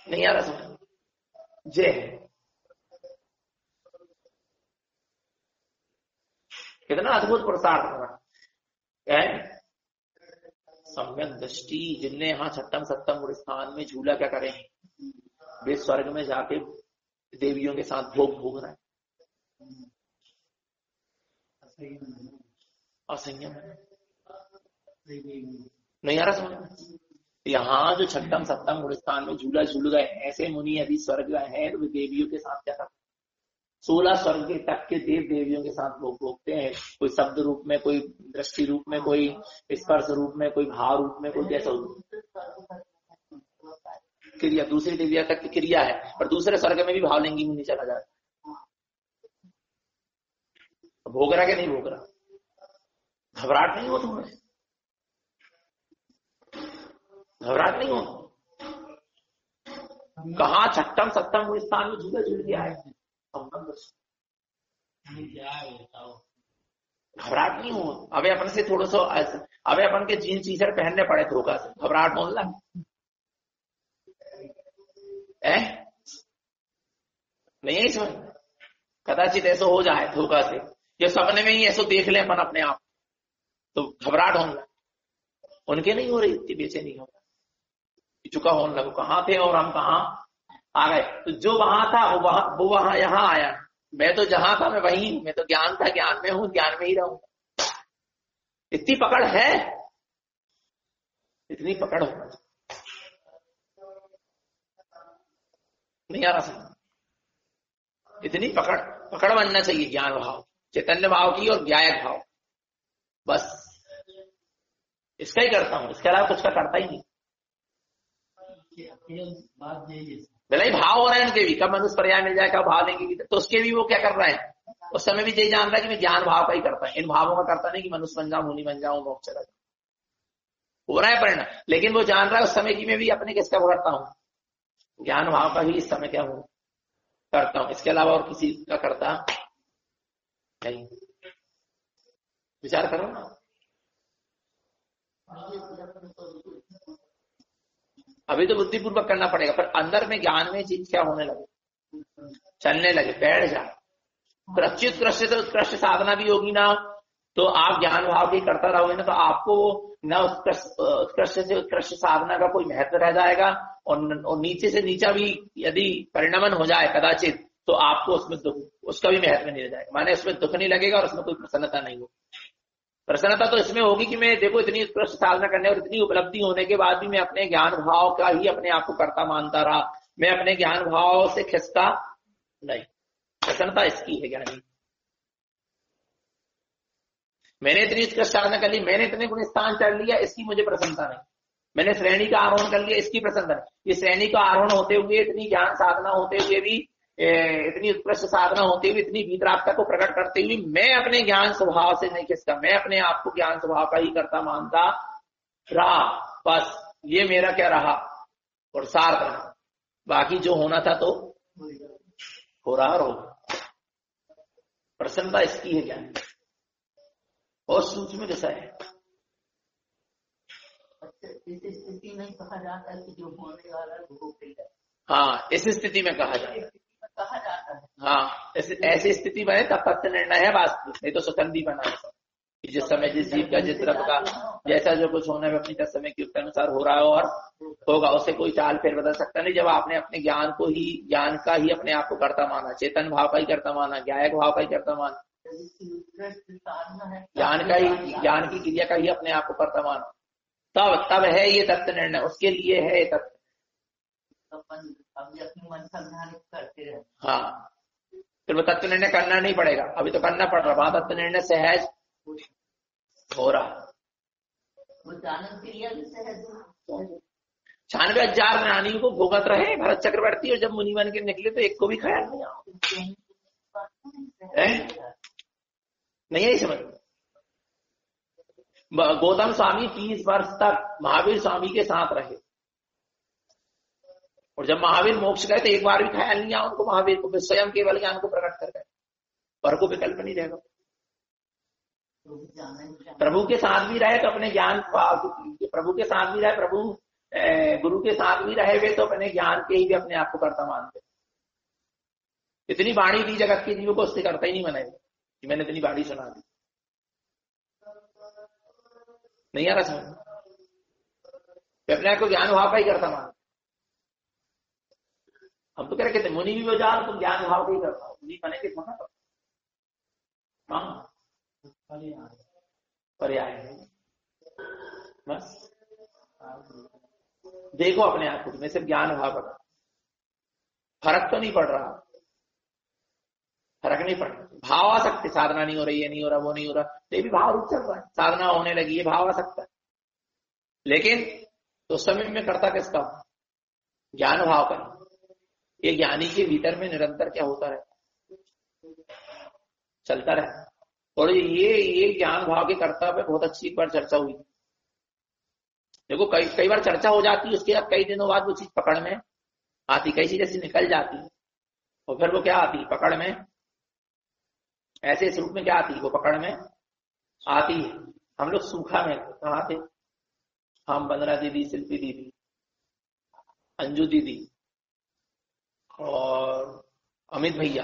नहीं आ रहा समझ। जय कितना अद्भुत पुरुषार्थ है, सम्यक दृष्टि, जिनने यहाँ छठम सप्तम स्थान में झूला क्या करें, वे स्वर्ग में जाके देवियों के साथ भोग रहे हैं, असंयम है, नहीं आ रहा समझ। यहाँ जो छठम सप्तम स्थान में झूला झूल गए, ऐसे मुनि यदि स्वर्ग गए हैं तो वे देवियों के साथ क्या करते, 16 स्वर्ग तक के देव देवियों के साथ लोग भोगते हैं, कोई शब्द रूप में, कोई दृष्टि रूप में, कोई स्पर्श रूप में, कोई भाव रूप में, कोई जैसा क्रिया, दूसरी देविया तक की क्रिया है, पर दूसरे स्वर्ग में भी भावलिंगी मुनि चला जाता, भोग रहा कि नहीं भोग रहा, घबराहट नहीं हो तुम्हें, घबराहट नहीं हो, कहा छठम सप्तम स्थान में झूला झूल गया है, घबराहट नहीं हो। अबे अपन से थोड़ा सा, अबे अपन के जीन्स टी शर्ट पहनने पड़े धोखा से, घबराहट होने लगा, नहीं समझ, कदाचित ऐसा हो जाए धोखा से, ये सपने में ही ऐसा देख ले अपन अपने आप, तो घबराहट होने लगा, उनके नहीं हो रही इतनी बेचैनी हो चुका होने लगा, कहाँ थे और हम कहाँ आ गए, तो जो वहां था वो वहां यहाँ आया, मैं तो जहां था मैं वही हूं, मैं तो ज्ञान था, ज्ञान में हूं, ज्ञान में ही रहूंगा, इतनी पकड़ है, इतनी पकड़ होना चाहिए, नहीं आ रहा समझ, इतनी पकड़ बनना चाहिए, ज्ञान भाव, चैतन्य भाव की और ज्ञायक भाव, बस इसका ही करता हूं, इसके अलावा कुछ का करता ही नहीं। भले ही भाव हो रहे हैं उनके भी, कब मनुष्य पर्याय मिल जाए, कब भाव लेंगे, तो उसके भी वो क्या कर रहे हैं, उस समय भी यही जान रहा है कि मैं ज्ञान भाव का ही करता है, इन भावों का करता नहीं कि मनुष्य बन जाऊं, मुनि बन जाऊं, मोक्ष चला जाऊं, हो रहा है परिणाम, लेकिन वो जान रहा है उस समय की मैं भी अपने किसका करता हूँ, ज्ञान भाव का ही इस समय क्या हूं करता हूं, इसके अलावा और किसी का करता नहीं। विचार करो ना, अभी तो बुद्धिपूर्वक करना पड़ेगा, पर अंदर में ज्ञान में चीज क्या होने लगे, चलने लगे, बैठ जाए, उत्कृष्ट से उत्कृष्ट साधना भी होगी ना, तो आप ज्ञान भाव की करता रहोगे ना, तो आपको न उत्कृष्ट से उत्कृष्ट साधना का कोई महत्व रह जाएगा, और नीचे से नीचा भी यदि परिणमन हो जाए कदाचित, तो आपको उसमें दुख, उसका भी महत्व नहीं रह जाएगा, माने उसमें दुख नहीं लगेगा और उसमें कोई प्रसन्नता नहीं होगी। प्रसन्नता तो इसमें होगी कि मैं देखो इतनी उत्कृष्ट साधना करने और इतनी उपलब्धि होने के बाद भी मैं अपने ज्ञान भाव का ही अपने आप को करता मानता रहा, मैं अपने ज्ञान भाव से खिसका नहीं, प्रसन्नता इसकी है ज्ञानी। मैंने इतनी उत्कृष्ट साधना कर ली, मैंने इतने गुण स्थान चढ़ लिया, इसकी मुझे प्रसन्नता नहीं। मैंने श्रेणी का आरोहण कर लिया, इसकी प्रसन्नता नहीं। ये श्रेणी का आरोहण होते हुए, इतनी ज्ञान साधना होते हुए भी, इतनी उत्कृष्ट साधना होते हुए, इतनी वीतरागता को प्रकट करते हुए मैं अपने ज्ञान स्वभाव से नहीं खिसका, मैं अपने आप को ज्ञान स्वभाव का ही करता मानता रहा। बस ये मेरा क्या रहा और सार्थ रहा। बाकी जो होना था तो हो रहा और होगा। प्रसन्नता इसकी है ज्ञान। और सूक्ष्म विषय है। इस स्थिति में कहा जाता है कि जो होने वाला है वो होगा। हाँ, इस स्थिति में कहा जाता है। हाँ, ऐसी स्थिति बने तब तत्व निर्णय है वास्तविक, नहीं तो सुगंधी बना है कि जिस समय जिस जीव का, जिस द्रव्य का जैसा जो कुछ होना है अपनी समय के अनुसार हो रहा है और होगा, उससे कोई चाल फेर बदल सकता नहीं। जब आपने अपने ज्ञान को ही, ज्ञान का ही अपने आप को करता माना, चेतन भाव का ही करता माना, ज्ञायक भाव का ही करता माना, ज्ञान का ही, ज्ञान की क्रिया का ही अपने आप को करता माना, तब है ये तत्व निर्णय, उसके लिए है ये तत्व। हाँ, फिर वो तत्व निर्णय करना नहीं पड़ेगा, अभी तो करना पड़ रहा। वहां तत्व निर्णय सहज हो रहा। 96,000 रानियों को भोगत रहे भरत चक्रवर्ती, और जब मुनि बन के निकले तो एक को भी ख्याल नहीं आओ नहीं है समझ। गौतम स्वामी 30 वर्ष तक महावीर स्वामी के साथ रहे, और जब महावीर मोक्ष गए तो एक बार भी ख्याल नहीं आया उनको महावीर को, स्वयं केवल ज्ञान को प्रकट कर गए। पर को विकल्प नहीं रहेगा। प्रभु के साथ भी रहे तो अपने ज्ञान, प्रभु के साथ भी रहे, प्रभु गुरु के साथ भी रहे हुए तो अपने ज्ञान के ही भी अपने आप को करता मानते। इतनी बाणी दी जगत के जीवों को, उससे करता ही नहीं मनाएगा कि मैंने इतनी बाणी सुना दी। नहीं आ रहा समझ। अपने आप को ज्ञान भाव का ही करता मान। हम तो कह रहे थे मुनि भी हो जाओ तुम ज्ञान भाव का ही करता हो, मुनि बने के थोड़ा पर्याय है। बस देखो अपने आप को, तुम्हें सिर्फ ज्ञान भाव का फर्क तो नहीं पड़ रहा, फर्क नहीं पड़ रहा। भाव आ सकते, साधना नहीं हो रही, ये नहीं हो रहा, वो नहीं हो रहा, तो ये भी भाव रूप चल रहा है। साधना होने लगी, ये भाव आ सकता है, लेकिन तो समय में करता किसका? ज्ञान भाव का। ये ज्ञानी के भीतर में निरंतर क्या होता है, चलता रहे। और ये ज्ञान भाव के कर्ता पे बहुत अच्छी एक बार चर्चा हुई। देखो कई बार चर्चा हो जाती है, उसके बाद कई दिनों बाद वो चीज पकड़ में आती, कई चीज ऐसी निकल जाती है, और फिर वो क्या आती पकड़ में, ऐसे स्वरूप में क्या आती है वो पकड़ में आती है। हम लोग सूखा में कहा थे, हम बंदरा दीदी, शिल्पी दीदी, अंजू दीदी और अमित भैया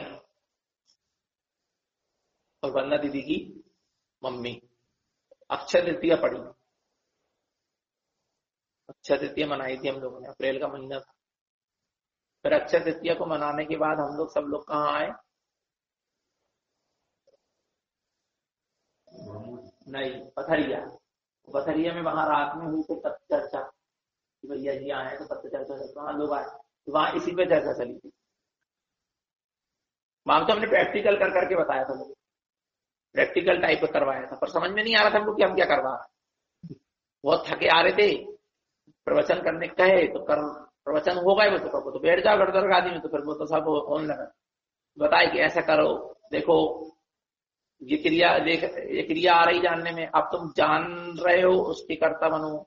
और वंदना दीदी की मम्मी अक्षय तृतीया पड़ी। अक्षय तृतीया मनाई थी हम लोगों ने, अप्रैल का महीना था। फिर अक्षय तृतीया को मनाने के बाद हम लोग सब लोग कहाँ आए? नहीं, पथरिया। पथरिया में वहां रात में हुई तो तत्व चर्चा, भैया जी आए तो तत्व चर्चा, वहां लोग आए, वहां इसी पे चर्चा चली थी। वहां तो हमने प्रैक्टिकल कर करके बताया था, लोग प्रैक्टिकल टाइप करवाया था, पर समझ में नहीं आ रहा था हमको कि हम क्या करवा रहे। बहुत थके आ रहे थे, प्रवचन करने कहे तो कर, प्रवचन हो गए वो तो बैठ जाओ गड़दर गादी में, तो फिर वो तो सब होने लगा। बताए कि ऐसा करो, देखो ये क्रिया, देख ये क्रिया आ रही जानने में, अब तुम जान रहे हो उसकी कर्ता बनो।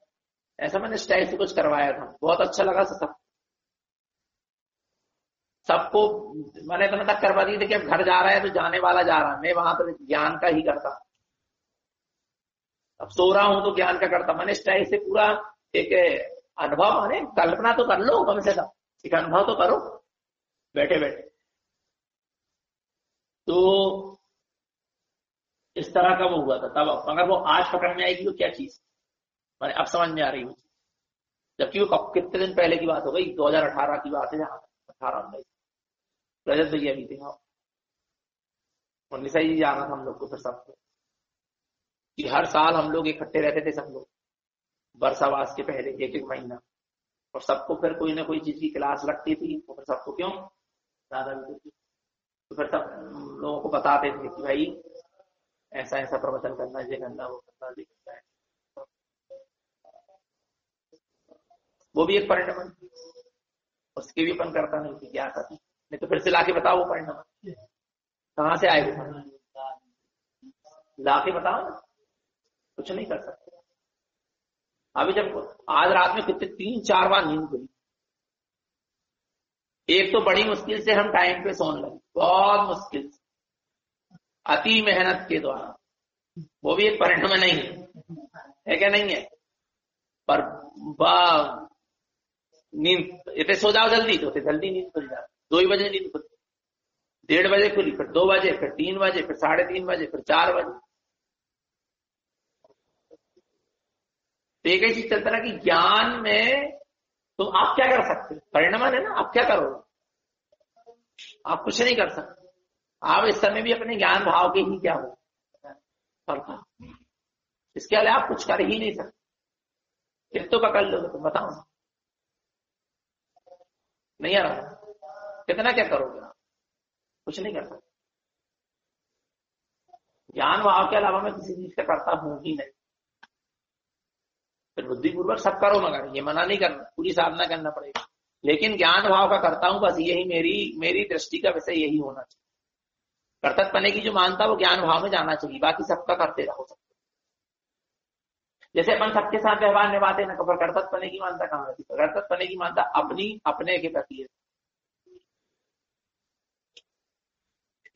ऐसा मैंने स्टाइल से कुछ करवाया था, बहुत अच्छा लगा सबको। मैंने इतना तक करवा दी थी कि अब घर जा रहा है तो जाने वाला जा रहा है, मैं वहां तो ज्ञान का ही करता। अब सो रहा हूं तो ज्ञान का करता। मैंने स्टाइल से पूरा एक अनुभव, माने कल्पना तो कर लो, कम से कम एक अनुभव तो करो बैठे बैठे। तो इस तरह का वो हुआ था तब। अगर वो आज पकड़ में आएगी तो क्या चीज, मैंने अब समझ में आ रही है। जबकि वो कितने दिन पहले की बात हो गई, 2018 की बात है, जहां 18 रजत भैया भी थे और निशा जी जाना था हम लोग को। फिर सबको कि हर साल हम लोग इकट्ठे रहते थे सब लोग वर्षावास के पहले एक महीना, और सबको फिर कोई ना कोई चीज की क्लास लगती थी, और फिर सबको क्यों ज्यादा भी थी। सबको बताते थे कि भाई ऐसा ऐसा प्रवचन करना, ये करना, वो करना, ये करना है। वो भी एक परिणाम, उसके भी अपन करता नहीं कि क्या करना, नहीं तो फिर से लाके बताओ वो परिणाम कहां से आए, वो लाके बताओ ना, कुछ नहीं कर सकते। अभी जब आज रात में कितने 3-4 बार नींद खुली, एक तो बड़ी मुश्किल से हम टाइम पे सोने लगे, बहुत मुश्किल से, अति मेहनत के द्वारा, वो भी एक परिणाम नहीं है क्या, नहीं है, पर नींद इतने सो जाओ जल्दी तो जल्दी नींद खुल जाए, 2 बजे नींद खुली, 1:30 बजे खुली, फिर 2 बजे, फिर 3 बजे, फिर 3:30 बजे, फिर 4 बजे। तो एक ही चीज चलता है कि ज्ञान में तो आप क्या कर सकते हो, परिणाम है ना, आप क्या करोगे, आप कुछ नहीं कर सकते। आप इस समय भी अपने ज्ञान भाव के ही क्या हो करता, इसके अलावा आप कुछ कर ही नहीं सकते। कितों का कर लोगे तुम बताओ, नहीं आ रहा, कितना क्या करोगे आप, कुछ नहीं कर सकते। ज्ञान भाव के अलावा मैं किसी चीज का करता हूं ही नहीं। फिर बुद्धिपूर्वक सब करो, मगर ये मना नहीं करना, पूरी साधना करना पड़ेगा, लेकिन ज्ञान भाव का करता हूं, बस यही मेरी दृष्टि का विषय यही होना चाहिए। कर्तव्यपने की जो मानता वो ज्ञान भाव में जाना चाहिए, बाकी सबका करते रहो सब। जैसे अपन सबके साथ व्यवहार निभाते ना, पर कर्तव्यपने की मानता कहां रहती, कर्तव्यपने की मानता अपने के प्रति है।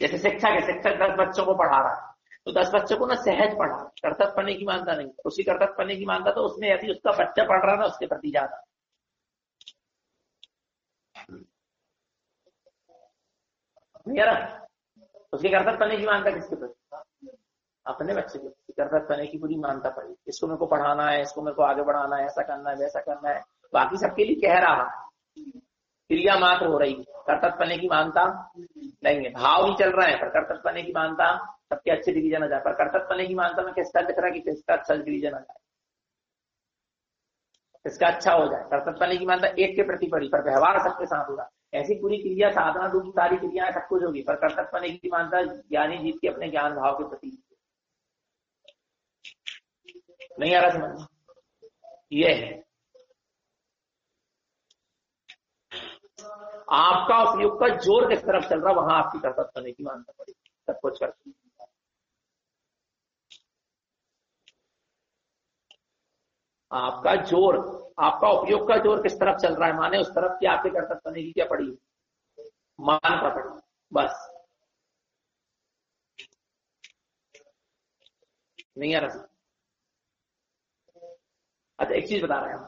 जैसे शिक्षक 10 बच्चों को पढ़ा रहा है, तो 10 बच्चों को ना सहज पढ़ा, कर्तव्यपने की मानता नहीं, उसी कर्तव्यपने की मानता तो उसमें यदि उसका बच्चा पढ़ रहा ना उसके प्रति ज्यादा, उसके कर्तव्यपने की मानता किसके प्रति, अपने बच्चे के कर्तव्यपने की पूरी मानता पड़ी, इसको मेरे को पढ़ाना है, इसको मेरे को आगे बढ़ाना है, ऐसा करना है, वैसा करना है, बाकी सबके लिए कह रहा है, क्रिया मात्र हो रही है, कर्तव्यपने की मानता नहीं है। भाव ही चल रहा है, पर कर्तव्यपने की मानता सबके अच्छे डिवीजन आ जाए, पर कर्तव्यपने की मानता में किसका दिख रहा है कि किसका अच्छा डिवीजन आ जाए, किसका अच्छा हो जाए। कर्तव्यपने की मानता एक के प्रति पड़ी, पर व्यवहार सबके साथ होगा, ऐसी पूरी क्रिया साधना रूप सारी क्रियाएं सब कुछ होगी, पर कर्तव्यपने की मानता ज्ञानी जीत के अपने ज्ञान भाव के प्रति। नहीं आ रहा समझ, ये है आपका उपयोग का जोर किस तरफ चल रहा, वहां आपकी कर्तव्यपने की मानता पड़ेगी, सब कुछ करती। आपका जोर, आपका उपयोग का जोर किस तरफ चल रहा है, माने उस तरफ की आपके कर्तव्यपने की क्या पड़ी, मानता पड़ी, बस। नहीं आ रहा। अच्छा एक चीज बता रहे हैं,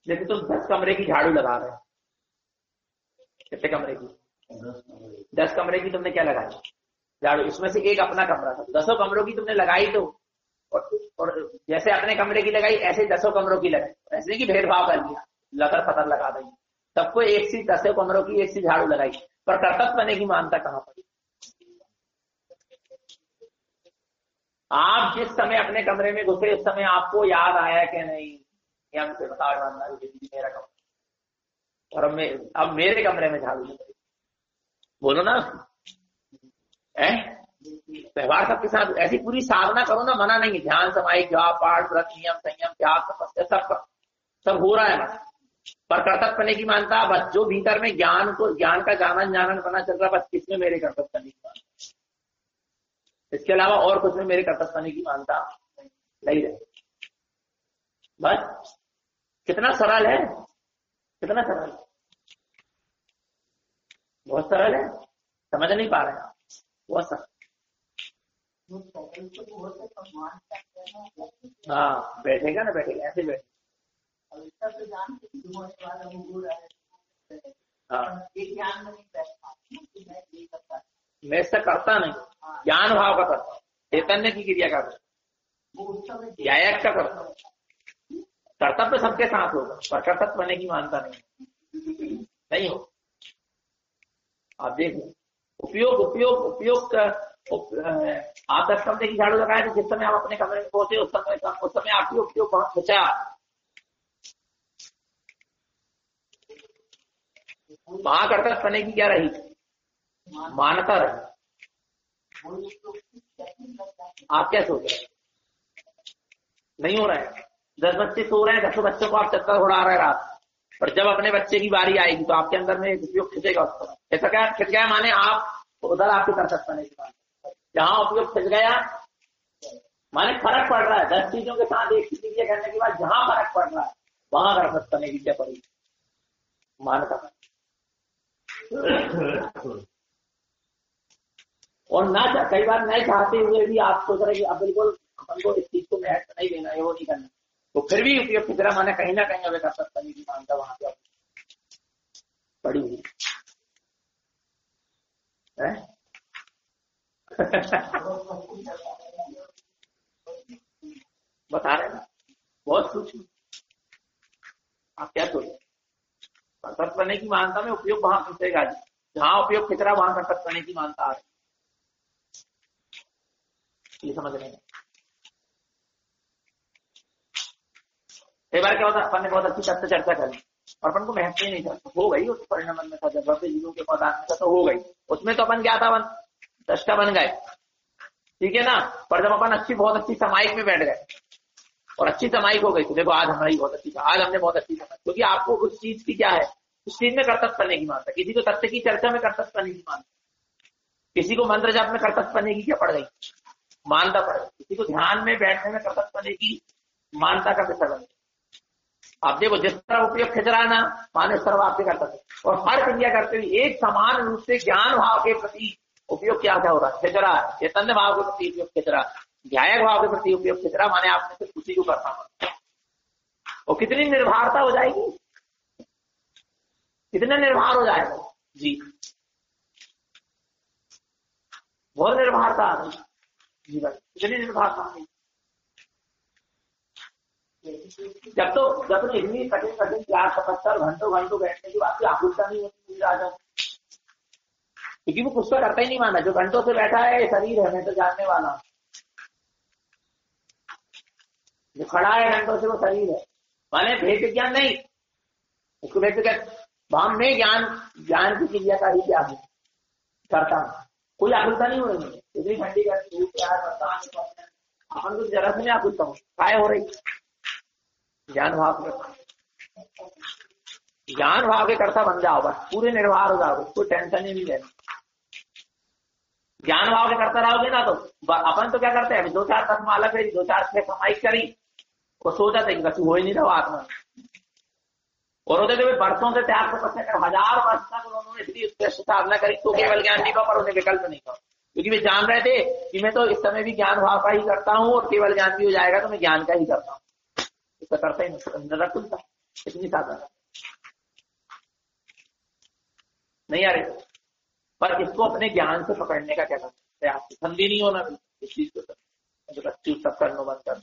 जैसे तुम 10 कमरे की झाड़ू लगा रहे हो, कितने कमरे की, 10 कमरे की तुमने क्या लगाई झाड़ू, इसमें से एक अपना कमरा था, 10 कमरों की तुमने लगाई, तो और जैसे अपने कमरे की लगाई ऐसे 10 कमरों की लगाई, ऐसे की भेदभाव कर दिया, लतर फतर लगा दी, सबको एक सी 10 कमरों की एक सी झाड़ू लगाई, पर कर्तव्यपने की मानता कहां पड़ी। आप जिस समय अपने कमरे में घुसे उस समय आपको याद आया कि नहीं, ये हमसे बताओ ईमानदारी, मेरा कमरा, और अब मेरे कमरे में झाड़ू लगाई, बोलो ना, व्यवहार सबके साथ ऐसी पूरी साधना करो ना, मना नहीं, ध्यान समाई जाप पाठ व्रत नियम संयम त्याग तपस्या सब हो रहा है बस, पर कर्तव्यपने की मानता बस जो भीतर में ज्ञान का जानन बना चल रहा, बस किसमें मेरे कर्तव्यपने की मानता, इसके अलावा और कुछ में मेरे कर्तव्यपने की मानता नहीं रहे। बस कितना सरल है, कितना सरल, बहुत सरल है, समझ नहीं पा रहे आप, बहुत सरल। हाँ बैठेगा ना, बैठेगा ऐसे बैठे, हाँ मैं इससे करता नहीं, ज्ञान भाव का करता हूँ, चैतन्य की क्रिया का न्यायक का करता हूँ, कर्तव्य सबके साथ होगा, पर कर्तव्यपने की मानता नहीं हो। आप देखो उपयोग आप 10 कमरे की झाड़ू लगाए तो जिस समय आप अपने कमरे में पहुंचे उस समय आपकी उपयोग बहुत बचा, वहां कर्तव्यपने की क्या रही, मानता रहे। आप क्या सोच रहे हैं? नहीं हो रहा है। 10 बच्चे सो रहे हैं, 10 बच्चों को आप चक्कर उड़ा रहे रात, और जब अपने बच्चे की बारी आएगी तो आपके अंदर में उपयोग खिंचेगा उसको। ऐसा क्या खिंच गया माने आप उधर आपके कर सकता नहीं, जहां उपयोग खिंच गया माने फर्क पड़ रहा है। 10 चीजों के साथ एक चीज करने के बाद जहां फर्क पड़ रहा है वहां कर सकता नहीं क्या पड़ेगी मानता। और ना कई बार नहीं चाहते हुए भी आप सोच रहे कि अब बिल्कुल अपन को इस चीज को महत्व नहीं देना है, वो नहीं करना, तो फिर भी उपयोग की तरह माने कहीं ना कहीं अगर कर सकता नहीं की मानता वहां पे पड़ी हुई है। बता रहे ना, बहुत सूक्ष्म। आप क्या सोचे? कर्तव्य बनने की मानता में उपयोग वहां खिंचेगा, जहां उपयोग खिंच रहा वहां कर्तव्य बनने की मानता आ रही, ये समझ रहे हैं। कई बार क्या होता है, अपन ने बहुत अच्छी तथ्य चर्चा करी और अपन को महत्व ही नहीं था, हो गई उस परिणाम में था, जब जीवों के पदार्थ में था तो हो गई, उसमें तो अपन क्या था, दृष्टा बन गए, ठीक है ना। पर जब अपन बहुत अच्छी समाइक में बैठ गए और अच्छी समाइक हो गई तो देखो आज हमारी बहुत अच्छी, आज हमने बहुत अच्छी समाइक, क्योंकि आपको उस चीज की क्या है, उस चीज में कर्तव्य करने की मानता। किसी को तथ्य की चर्चा में कर्तव्य करने की मानता, किसी को मंत्र जाप में कर्तव्य करने की क्या पड़ गई, मानता पड़ गई, किसी को ध्यान में बैठने में कर्तव्य करने की मानता का विषय बन गई। आप देखो जिस तरह उपयोग खिंच रहा ना माने सर्व आपके कर्तव्य, और हर क्रिया करते हुए एक समान रूप से ज्ञान भाव के प्रति उपयोग क्या हो रहा है, खिंच रहा है। चैतन्य भाव के प्रति उपयोग खिंच रहा, ध्यायक भाव के प्रति उपयोग खिंच रहा, माने आपने सिर्फ उसी को करना पड़ता। और कितनी निर्भरता हो जाएगी, कितने निर्भर हो जाएगा जी, बहुत निर्भरता आ गई जीवन, कितनी निर्भरता आ गई। जब तो इतनी कठिन 4-75 घंटों बैठने की बात आकुलता नहीं होती राजा, क्योंकि वो कुछ तो करता ही नहीं माना, जो घंटों से बैठा है शरीर है, मैं तो जानने वाला हूं, जो खड़ा है घंटों से वो शरीर है, माने भेद ज्ञान नहीं, उसको भेद ज्ञान में ज्ञान की क्रिया का ही ज्ञान करता हूं, कोई आकुलता नहीं हो रही। इतनी ठंडी गर्मी अपन तो जरा से नहीं आकुलता हूँ, काय हो रही, ज्ञान भाव के कर्ता बन जाओ, बस पूरे निर्भर हो जाओगे, कोई टेंशन ही नहीं लेना। ज्ञान भाव के करता रहोगे ना तो अपन तो क्या करते हैं, 2-4 तक माला करी, 2-4 कमाई करी, वो सोचा था कि बस हो ही नहीं रहा आत्मा, और होते थे बरसों से त्याग तपस्या कर, 1000 वर्ष तक उन्होंने इतनी उत्कृष्ट साधना करी तो केवल ज्ञान नहीं पाया, पर उन्हें विकल्प नहीं पाया, क्योंकि वे जान रहे थे कि मैं तो इस समय भी ज्ञान भाव का ही करता हूँ और केवल ज्ञान भी हो जाएगा तो मैं ज्ञान का ही करता हूँ, इसका करता ही नहीं खुलता, इतनी साधना नहीं आ रही। पर इसको अपने ज्ञान से पकड़ने का क्या करते हैं, आपको ठंडी नहीं होना इस चीज को, सब करनो बंद कर,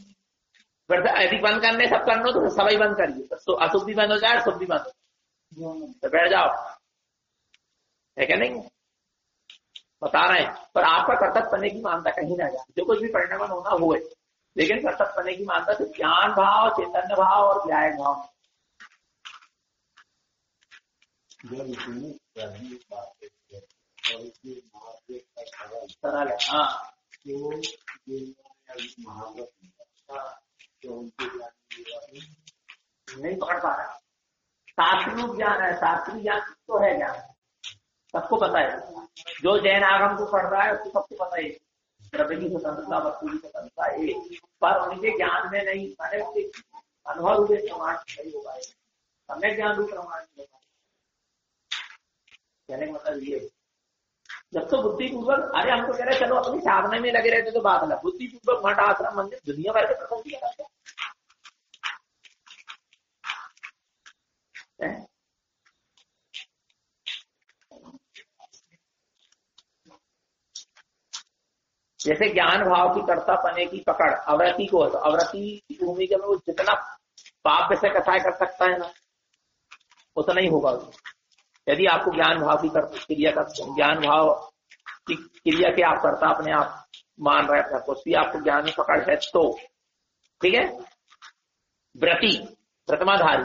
यदि बंद करने सब करनो तो सभी बंद करिए, तो अशुभ भी बंद हो जाए, शुभ भी बंद हो, तो बैठ जाओ, है क्या नहीं, बता रहे हैं। पर आपका कर्तव्य करने की मानता कहीं ना जाए, जो कुछ भी परिणाम होना हुए, लेकिन कर्तव्य करने की मानता सिर्फ ज्ञान भाव, चैतन्य भाव और न्याय भाव। सरल है, हाँ नहीं पकड़ पा रहा, शास्त्रीय ज्ञान है, शास्त्रीय ज्ञान तो है ज्ञान, सबको पता है, जो जैन आगम को पढ़ रहा है उसको सबको पता है द्रव्य की स्वतंत्रता, वस्तु की स्वतंत्रता है, पर उनके ज्ञान में नहीं, माने उसके अनुभव रूप प्रमाण नहीं होगा, सम्यक ज्ञान रूप प्रमाण नहीं होगा। कहने का मतलब ये, जब तो बुद्धिपूर्वक, अरे हम तो कह रहे चलो अपनी साधना में लगे रहते तो बात अलग, बुद्धिपूर्वक मठ आश्रम मंदिर दुनिया भर के प्रसंग किया जाता है। जैसे ज्ञान भाव की कर्ता पने की पकड़ अवरति को है, तो अवरति की भूमिका में वो जितना पाप से कथाएं कर सकता है ना, उतना ही होगा। यदि आपको ज्ञान भाव की क्रिया का, ज्ञान भाव की क्रिया के आप करता अपने आप मान रहे थे, उसकी आपको ज्ञान में पकड़ है तो ठीक है। व्रति, व्रतमाधारी,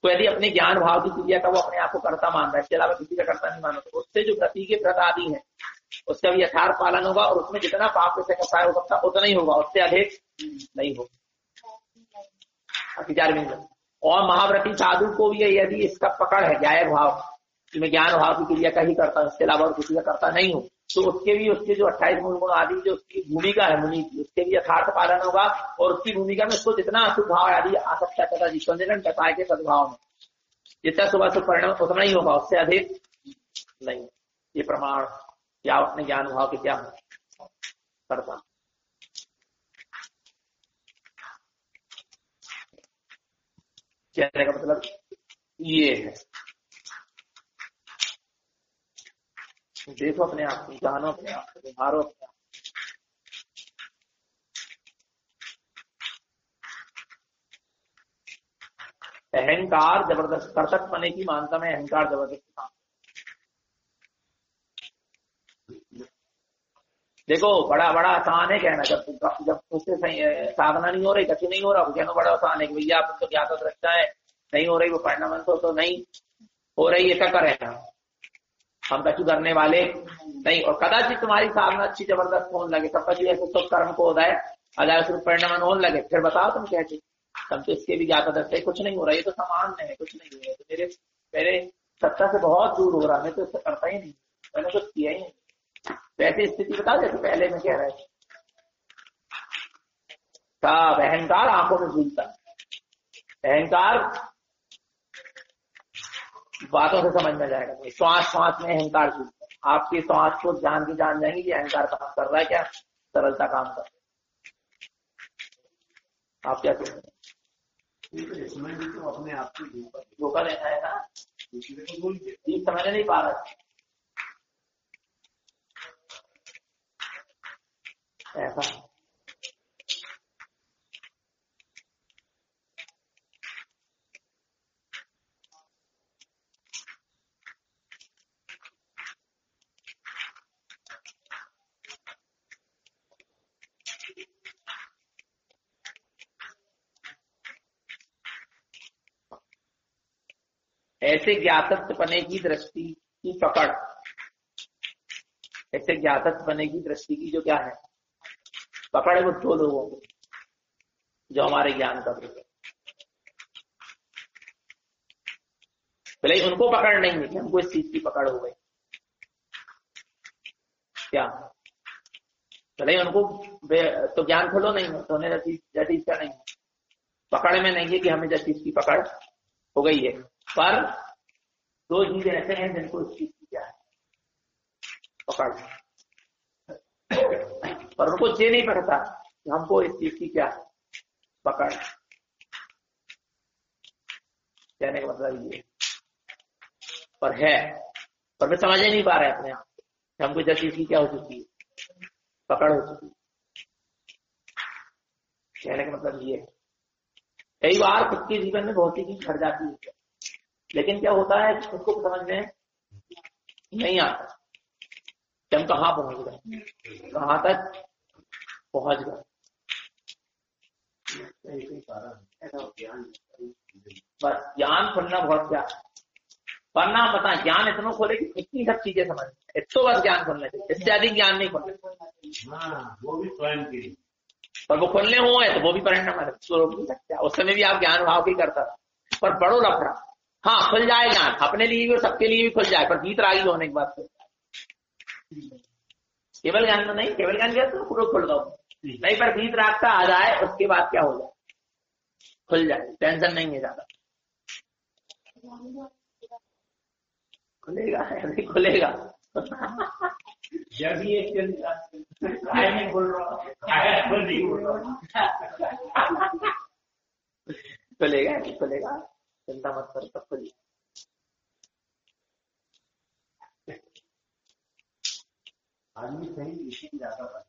तो यदि अपने ज्ञान भाव की क्रिया का वो अपने आप को कर्ता मान रहा है, इसके अलावा किसी का कर्ता नहीं मानो, तो उससे जो गति के व्रत आदि है उसका भी यथार्थ पालन होगा, और उसमें जितना पाप से कसाय हो सकता उतना ही होगा, उससे अधिक नहीं होगा। 4 और महाव्रती साधु को भी यदि इसका पकड़ है ज्ञाय भाव कि मैं ज्ञान भाव की क्रिया का ही करता हूं, इसके अलावा और किसी का करता नहीं हूं, तो उसके जो 28 मूल गुण आदि जो उसकी भूमिका है मुनि की, उसके भी यथार्थ पालन होगा, और उसकी भूमिका में उसको जितना अशुभ भाव आदि आ सकता है जिसको कसाय के सद्भाव में जितना सुबह से परिणाम उतना ही होगा, उससे अधिक नहीं। ये प्रमाण या अपने ज्ञान भाव के क्या करता। कहने का मतलब ये है, देखो अपने आप को, जानो अपने आप को, मारो अपने आप। अहंकार जबरदस्त कर्तक पने की मानता में अहंकार जबरदस्त था। देखो बड़ा बड़ा आसान है कहना, जब उससे साधना नहीं हो रही, कच्ची नहीं हो रहा, कहना बड़ा आसान है कि भैया आप तो क्या कर रखता है, नहीं हो रही वो परिणाम तो नहीं हो रही, ऐसा करे हम कछु करने वाले नहीं, और कदाचित तुम्हारी साधना अच्छी जबरदस्त होने लगे, सब कछु ऐसे तो कर्म को होता है अदाय परिणाम होने लगे, फिर बताओ तुम कहते तब तो इसके भी ज्यादा दस्ते कुछ नहीं हो रहा, ये तो सामान्य है, कुछ नहीं हो रहा, तो मेरे सत्ता से बहुत दूर हो रहा, मैं तो इससे करता ही नहीं, मैंने कुछ किया ही नहीं। तो ऐसी स्थिति बता जैसे पहले में कह रहे थे, सब अहंकार आंखों में झूलता, अहंकार बातों से समझ में जाएगा, तो श्वास श्वास में अहंकार झूलता है, आपकी श्वास को जान की जान जाएंगे कि अहंकार काम कर रहा है, क्या सरलता काम कर रहा है, आप क्या कह रहे हैं, इसमें भी तो अपने आप को धोखा देना है ना, ठीक समझ नहीं पा रहा ऐसा। ऐसे ज्ञातत्व पने की दृष्टि की पकड़, ऐसे ज्ञातत्व पने की दृष्टि की जो क्या है पकड़ है, वो 2 लोगों को जो हमारे ज्ञान का प्रयोग, भले उनको पकड़ नहीं है कि हमको इस चीज की पकड़ हो गई, क्या भले उनको तो ज्ञान खुलो नहीं है, तो उन्हें चीज का नहीं है, पकड़ में नहीं है कि हमें जिस चीज की पकड़ हो गई है, पर 2 चीजें ऐसे हैं जिनको इस चीज की क्या है पकड़, पर उनको ये नहीं पड़ता कि हमको इस चीज की क्या पकड़, कहने का मतलब ये पर है, पर मैं समझ ही नहीं पा रहे अपने आप को, हमको जिस चीज की क्या हो चुकी है पकड़ हो चुकी है, कहने का मतलब ये है। कई बार खुद के जीवन में बहुत सी चीज घट जाती है, लेकिन क्या होता है उसको समझ में नहीं आता कि हम कहाँ पहुंच गए, कहाँ तक पहुंच गए, बस ज्ञान खुलना बहुत क्या पढ़ना पता, ज्ञान इतना खोले कि इतनी सब चीजें समझ, इसको बस ज्ञान खोलना चाहिए, इससे अधिक ज्ञान नहीं खोलना, वो भी स्वयं के लिए, पर वो खोलने हुए तो वो भी परिणाम रोक नहीं सकता, उस समय भी आप ज्ञान भाव की करता था, पर बड़ो लफड़ा, हाँ खुल जाए ज्ञान अपने लिए भी और सबके लिए भी खुल जाए, पर भीतर आगे होने के बाद केवल ज्ञान तो नहीं, केवल ज्ञान क्या तो पूरा खुल दो नहीं, पर भीतर रास्ता आ जाए उसके बाद क्या हो जाए खुल जाए, टेंशन नहीं है ज्यादा, खुलेगा नहीं खुलेगा जब ये नहीं बोल रहा खुलेगा नहीं खुलेगा, चिंता मत करो, सब खुलेगा। आदमी सही इसी ज्यादा अपन